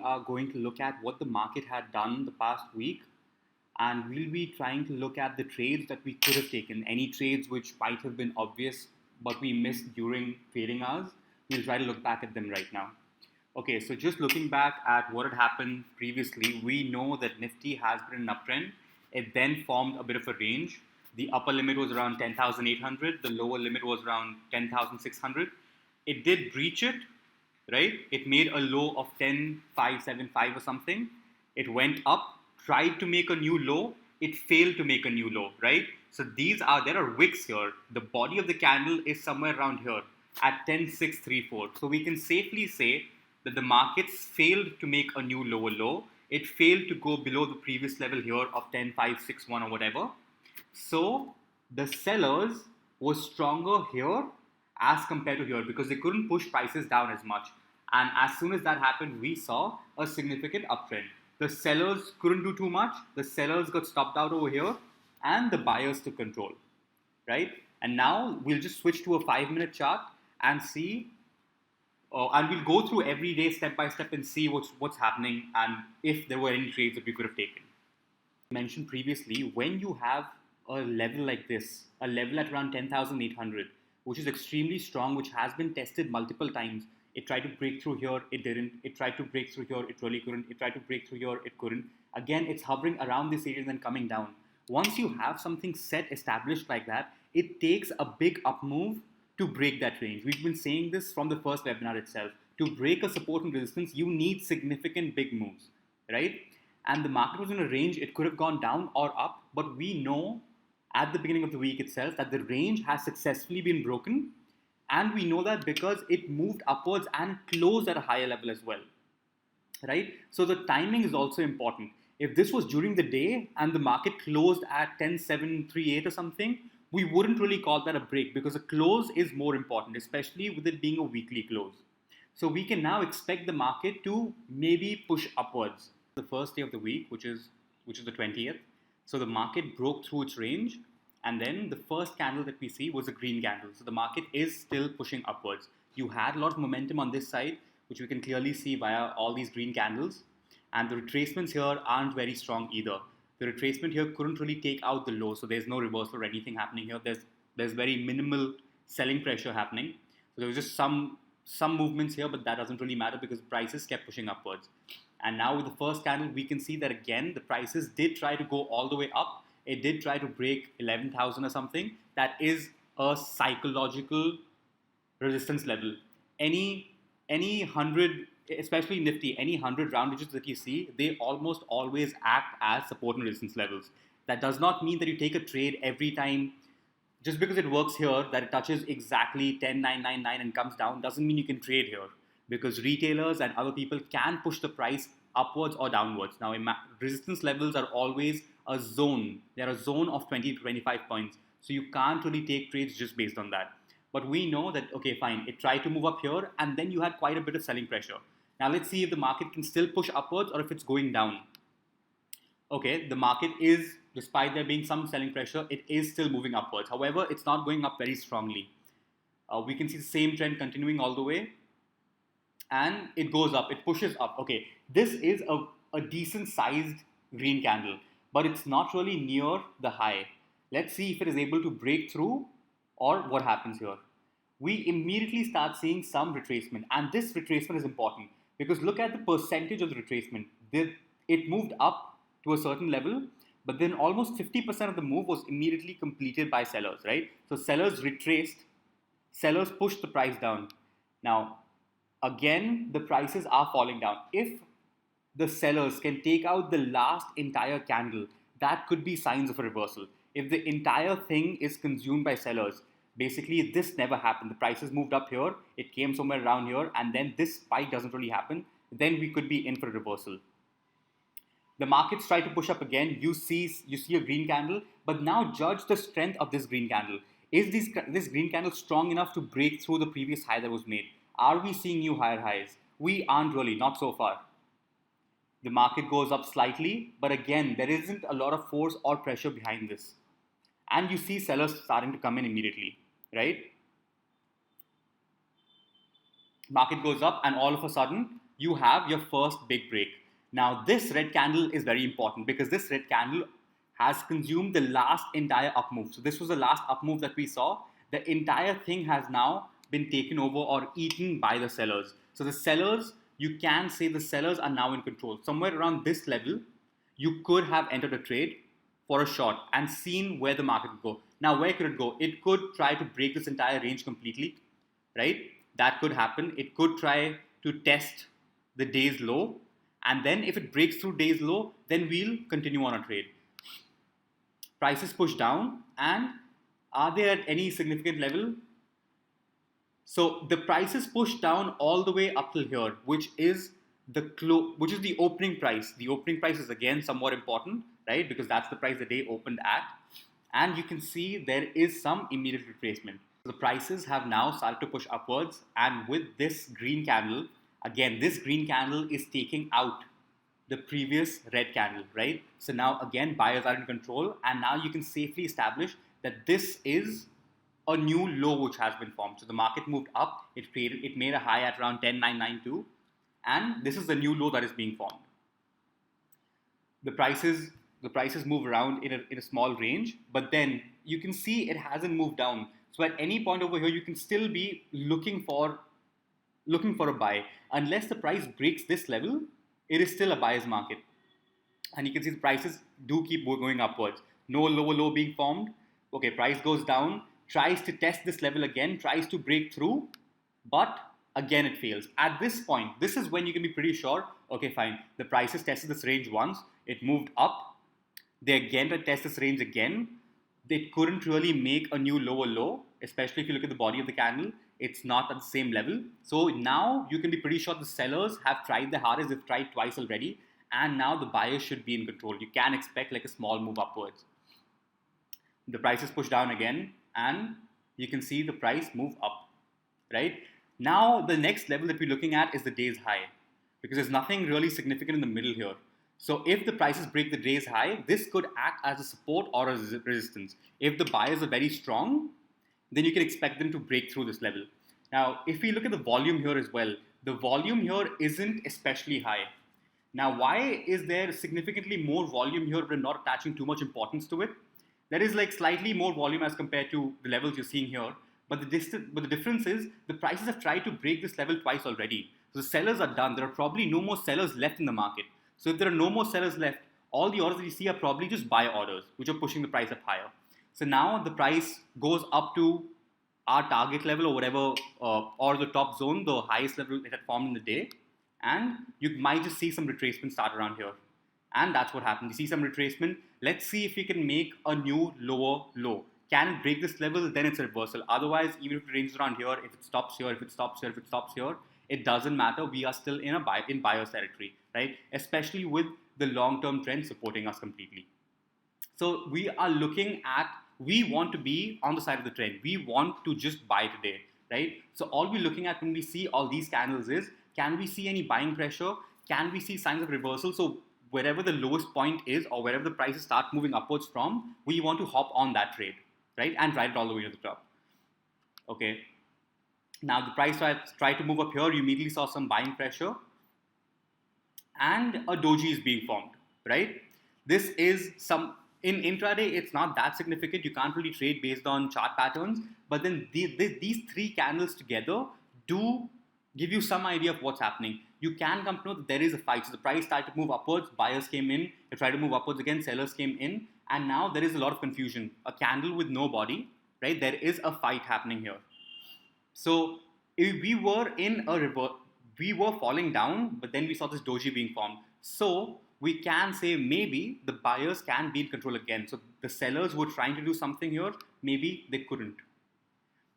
are going to look at what the market had done the past week, and we'll be trying to look at the trades that we could have taken, any trades which might have been obvious but we missed during trading hours. We'll try to look back at them right now. Okay, so just looking back at what had happened previously, we know that Nifty has been an uptrend. It then formed a bit of a range. The upper limit was around 10,800, the lower limit was around 10,600. It did breach it, right? It made a low of 10,575 or something. It went up, tried to make a new low, it failed to make a new low, right? So there are wicks here. The body of the candle is somewhere around here at 10,634. So we can safely say that the markets failed to make a new lower low. It failed to go below the previous level here of 10,561 or whatever. So the sellers were stronger here as compared to here because they couldn't push prices down as much. And as soon as that happened, we saw a significant uptrend. The sellers couldn't do too much. The sellers got stopped out over here, and the buyers took control, right? And now we'll just switch to a 5-minute chart and see, and we'll go through every day step by step and see what's happening and if there were any trades that we could have taken. I mentioned previously, when you have a level like this, a level at around 10,800, which is extremely strong, which has been tested multiple times. It tried to break through here, it didn't. It tried to break through here, it really couldn't. It tried to break through here, it couldn't. Again, it's hovering around this area and then coming down. Once you have something set, established like that, it takes a big up move to break that range. We've been saying this from the first webinar itself. To break a support and resistance, you need significant big moves, right? And the market was in a range, it could have gone down or up, but we know at the beginning of the week itself that the range has successfully been broken. And we know that because it moved upwards and closed at a higher level as well, right? So the timing is also important. If this was during the day and the market closed at 10,738 or something, we wouldn't really call that a break because a close is more important, especially with it being a weekly close. So we can now expect the market to maybe push upwards. The first day of the week, which is the 20th. So the market broke through its range, and then the first candle that we see was a green candle. So the market is still pushing upwards. You had a lot of momentum on this side, which we can clearly see via all these green candles. And the retracements here aren't very strong either. The retracement here couldn't really take out the low, so there's no reversal or anything happening here. There's very minimal selling pressure happening. So there was just some movements here, but that doesn't really matter because prices kept pushing upwards. And now with the first candle, we can see that again, the prices did try to go all the way up. It did try to break 11,000 or something. That is a psychological resistance level. Any 100, especially Nifty, any 100 round digits that you see, they almost always act as support and resistance levels. That does not mean that you take a trade every time. Just because it works here, that it touches exactly 10,999 and comes down, doesn't mean you can trade here. Because retailers and other people can push the price upwards or downwards. Now, resistance levels are always a zone. They're a zone of 20 to 25 points. So you can't really take trades just based on that. But we know that, okay, fine, it tried to move up here and then you had quite a bit of selling pressure. Now let's see if the market can still push upwards or if it's going down. Okay, the market is, despite there being some selling pressure, it is still moving upwards. However, it's not going up very strongly. We can see the same trend continuing all the way. And it goes up, it pushes up. Okay, this is a decent sized green candle, but it's not really near the high. Let's see if it is able to break through or what happens here. We immediately start seeing some retracement, and this retracement is important because look at the percentage of the retracement. It moved up to a certain level, but then almost 50% of the move was immediately completed by sellers, right? So sellers retraced, sellers pushed the price down. Now, again, the prices are falling down. If the sellers can take out the last entire candle, that could be signs of a reversal. If the entire thing is consumed by sellers, basically this never happened. The prices moved up here, it came somewhere around here, and then this spike doesn't really happen, then we could be in for a reversal. The markets try to push up again. You see a green candle, but now judge the strength of this green candle. Is this green candle strong enough to break through the previous high that was made? Are we seeing new higher highs? We aren't really, not so far. The market goes up slightly, but again, there isn't a lot of force or pressure behind this. And you see sellers starting to come in immediately, right? Market goes up and all of a sudden, you have your first big break. Now, this red candle is very important because this red candle has consumed the last entire up move. So, this was the last up move that we saw. The entire thing has now been taken over or eaten by the sellers. So, the sellers, you can say the sellers are now in control. Somewhere around this level, you could have entered a trade for a short and seen where the market would go. Now, where could it go? It could try to break this entire range completely, right? That could happen. It could try to test the day's low, and then if it breaks through day's low, then we'll continue on a trade. Prices push down, and are they at any significant level? So the prices push down all the way up till here, which is the opening price. The opening price is again somewhat important, right? Because that's the price the day opened at, and you can see there is some immediate retracement. The prices have now started to push upwards, and with this green candle, again, this green candle is taking out the previous red candle, right? So now again, buyers are in control, and now you can safely establish that this is a new low which has been formed. So the market moved up, it made a high at around 10,992, and this is the new low that is being formed. The prices move around in a small range, but then you can see it hasn't moved down. So at any point over here, you can still be looking for a buy. Unless the price breaks this level, it is still a buyer's market. And you can see the prices do keep going upwards. No lower low being formed. Okay, price goes down, tries to test this level again, tries to break through, but again it fails. At this point, this is when you can be pretty sure, okay, fine, the prices tested this range once, it moved up, they again test this range again, they couldn't really make a new lower low, especially if you look at the body of the candle, it's not at the same level. So now you can be pretty sure the sellers have tried the hardest, they've tried twice already, and now the buyers should be in control. You can expect like a small move upwards. The prices push down again, and you can see the price move up, right? Now the next level that we're looking at is the day's high, because there's nothing really significant in the middle here. So if the prices break the day's high, this could act as a support or a resistance. If the buyers are very strong, then you can expect them to break through this level. Now, if we look at the volume here as well, the volume here isn't especially high. Now, why is there significantly more volume here but not attaching too much importance to it? There is like slightly more volume as compared to the levels you're seeing here, but the difference is the prices have tried to break this level twice already. So the sellers are done. There are probably no more sellers left in the market. So if there are no more sellers left, all the orders that you see are probably just buy orders, which are pushing the price up higher. So now the price goes up to our target level or whatever, or the top zone, the highest level it had formed in the day, and you might just see some retracement start around here. And that's what happened. You see some retracement. Let's see if we can make a new lower low. Can it break this level? Then it's a reversal. Otherwise, even if it ranges around here, if it stops here, if it stops here, if it stops here, it doesn't matter. We are still in buyer's territory, right? Especially with the long-term trend supporting us completely. So we want to be on the side of the trend. We want to just buy today, right? So all we're looking at when we see all these candles is, can we see any buying pressure? Can we see signs of reversal? So wherever the lowest point is or wherever the prices start moving upwards from, we want to hop on that trade, right? And ride it all the way to the top. Okay. Now the price tried to move up here. You immediately saw some buying pressure. And a doji is being formed, right? This is in intraday, it's not that significant. You can't really trade based on chart patterns. But then these three candles together do give you some idea of what's happening. You can come to know that there is a fight. So the price started to move upwards, buyers came in, they tried to move upwards again, sellers came in, and now there is a lot of confusion. A candle with no body, right? There is a fight happening here. So if we were falling down, but then we saw this doji being formed. So we can say maybe the buyers can be in control again. So the sellers were trying to do something here, maybe they couldn't.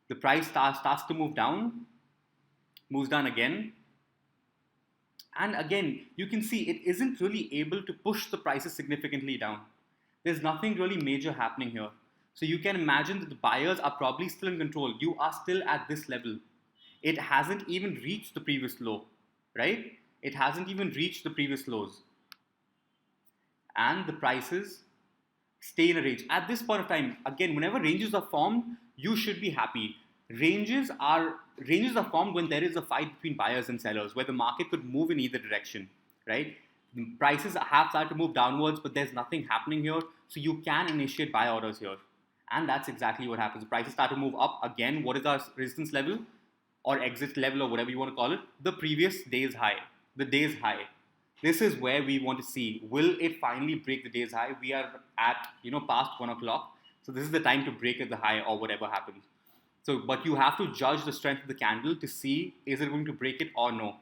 The price starts to move down, moves down again. And again, you can see it isn't really able to push the prices significantly down. There's nothing really major happening here. So you can imagine that the buyers are probably still in control. You are still at this level. It hasn't even reached the previous low, right? It hasn't even reached the previous lows. And the prices stay in a range. At this point of time, again, whenever ranges are formed, you should be happy. Ranges are formed when there is a fight between buyers and sellers, where the market could move in either direction, right? Prices have started to move downwards, but there's nothing happening here, so you can initiate buy orders here, and that's exactly what happens. The prices start to move up again. What is our resistance level or exit level or whatever you want to call it? The previous day's high, the day's high. This is where we want to see, will it finally break the day's high? We are at past 1 o'clock, so this is the time to break at the high or whatever happens. So, but you have to judge the strength of the candle to see, is it going to break it or no.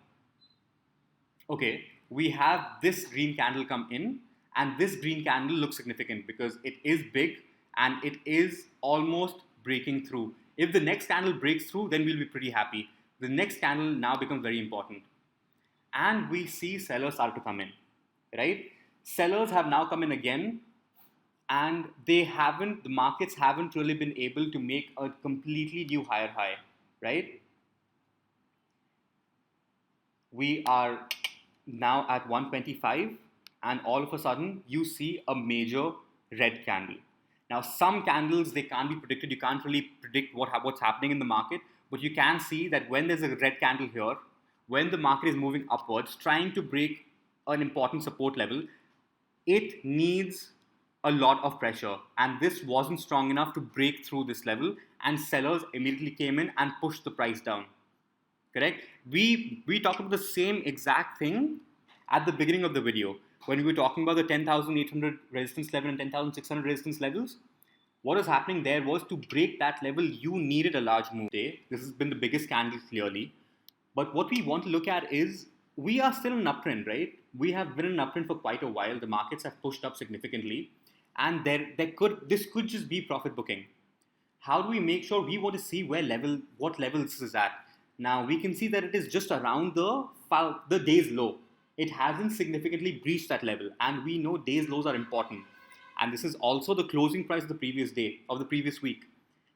Okay, we have this green candle come in, and this green candle looks significant because it is big and it is almost breaking through. If the next candle breaks through, then we'll be pretty happy. The next candle now becomes very important. And we see sellers start to come in, right? Sellers have now come in again, and the markets haven't really been able to make a completely new higher high, right? We are now at 125, and all of a sudden you see a major red candle. Now, some candles, they can't be predicted. You can't really predict what's happening in the market, but you can see that when there's a red candle here, when the market is moving upwards, trying to break an important support level, it needs a lot of pressure, and this wasn't strong enough to break through this level, and sellers immediately came in and pushed the price down. Correct? We talked about the same exact thing at the beginning of the video when we were talking about the 10,800 resistance level and 10,600 resistance levels. What was happening there was, to break that level, you needed a large move today. This has been the biggest candle clearly. But what we want to look at is, we are still in an uptrend, right? We have been in an uptrend for quite a while. The markets have pushed up significantly, and this could just be profit booking. How do we make sure? We want to see what level this is at. Now we can see that it is just around the day's low. It hasn't significantly breached that level, and we know day's lows are important. And this is also the closing price of the previous day, of the previous week.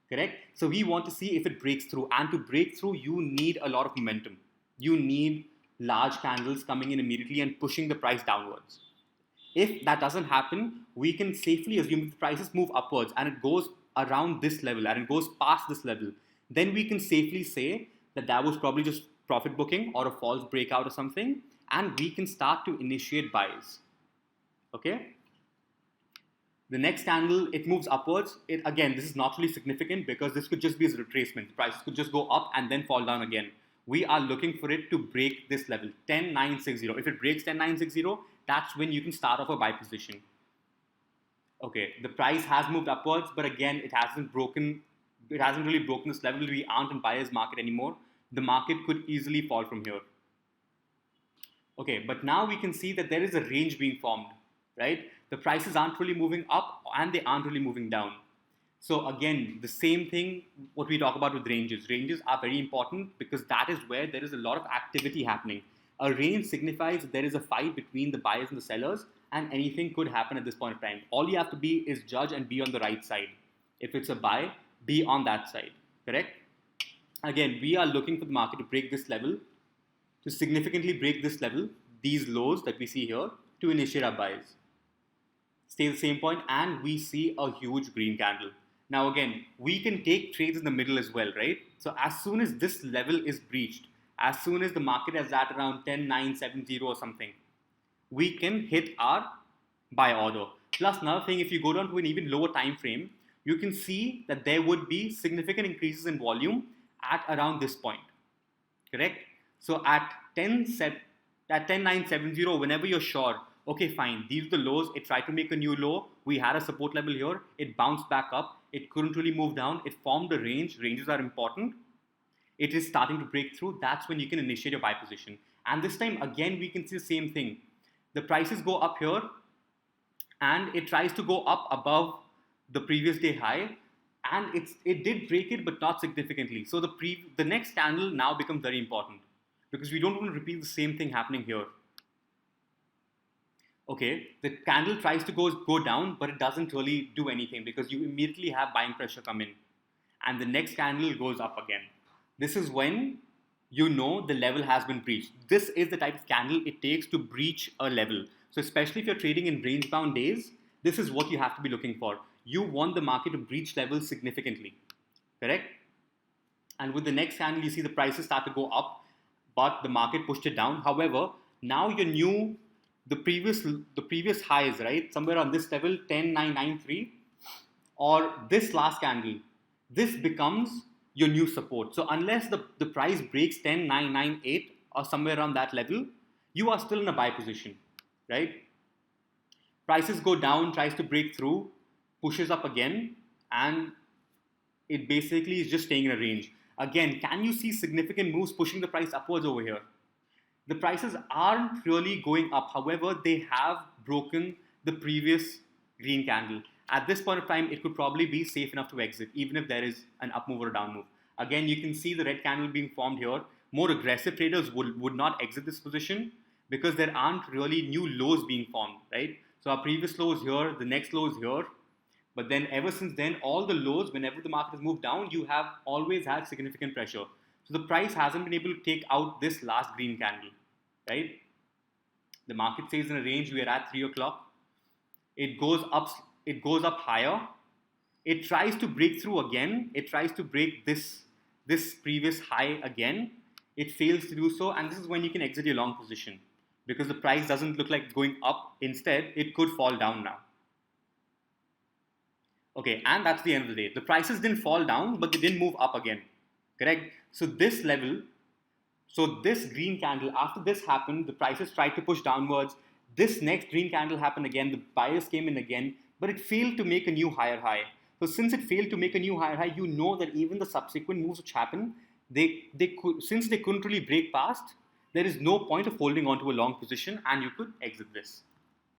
Correct? So we want to see if it breaks through, and to break through, you need a lot of momentum. You need large candles coming in immediately and pushing the price downwards. If that doesn't happen, we can safely assume if the prices move upwards and it goes around this level and it goes past this level, then we can safely say that was probably just profit booking or a false breakout or something, and we can start to initiate buys. Okay? The next candle, it moves upwards. Again, this is not really significant because this could just be a retracement. The prices could just go up and then fall down again. We are looking for it to break this level, 10,960. If it breaks 10,960, that's when you can start off a buy position. Okay, the price has moved upwards, but again, it hasn't really broken this level. We aren't in buyer's market anymore. The market could easily fall from here. Okay, but now we can see that there is a range being formed, right? The prices aren't really moving up and they aren't really moving down. So again, the same thing, what we talk about with ranges. Ranges are very important because that is where there is a lot of activity happening. A range signifies that there is a fight between the buyers and the sellers, and anything could happen at this point of time. All you have to be is judge and be on the right side. If it's a buy, be on that side, correct? Again, we are looking for the market to break this level, to significantly break this level, these lows that we see here, to initiate our buys. Stay the same point, and we see a huge green candle. Now again, we can take trades in the middle as well, right? So as soon as this level is breached, as soon as the market is at around 10,970 or something, we can hit our buy order. Plus another thing, if you go down to an even lower time frame, you can see that there would be significant increases in volume at around this point, correct? So at 10,970, whenever you're sure, okay, fine, these are the lows, it tried to make a new low, we had a support level here, it bounced back up, it couldn't really move down, it formed a range, ranges are important, it is starting to break through, that's when you can initiate your buy position. And this time, again, we can see the same thing. The prices go up here, and it tries to go up above the previous day high, and it did break it, but not significantly. So the next candle now becomes very important, because we don't want to repeat the same thing happening here. Okay, the candle tries to go down, but it doesn't really do anything because you immediately have buying pressure come in. And the next candle goes up again. This is when you know the level has been breached. This is the type of candle it takes to breach a level. So especially if you're trading in range-bound days, this is what you have to be looking for. You want the market to breach levels significantly, correct? And with the next candle, you see the prices start to go up, but the market pushed it down. However, now your new the previous highs, right, somewhere on this level 10993, or this last candle, this becomes your new support. So unless the price breaks 10998 or somewhere around that level, you are still in a buy position, right? Prices go down, tries to break through, pushes up again, and it basically is just staying in a range. Again, can you see significant moves pushing the price upwards over here? The prices aren't really going up. However, they have broken the previous green candle. At this point of time, it could probably be safe enough to exit, even if there is an up move or a down move. Again, you can see the red candle being formed here. More aggressive traders would not exit this position because there aren't really new lows being formed, right? So our previous low is here, the next low is here. But then ever since then, all the lows, whenever the market has moved down, you have always had significant pressure. So the price hasn't been able to take out this last green candle, right? The market stays in a range. We are at 3 o'clock. It goes up. It goes up higher. It tries to break through again. It tries to break this previous high again. It fails to do so, and this is when you can exit your long position because the price doesn't look like going up. Instead, it could fall down now. Okay, and that's the end of the day. The prices didn't fall down, but they didn't move up again. Correct? So this level, so this green candle, after this happened, the prices tried to push downwards. This next green candle happened again. The buyers came in again, but it failed to make a new higher high. So since it failed to make a new higher high, you know that even the subsequent moves which happened, they could, since they couldn't really break past, there is no point of holding on to a long position, and you could exit this.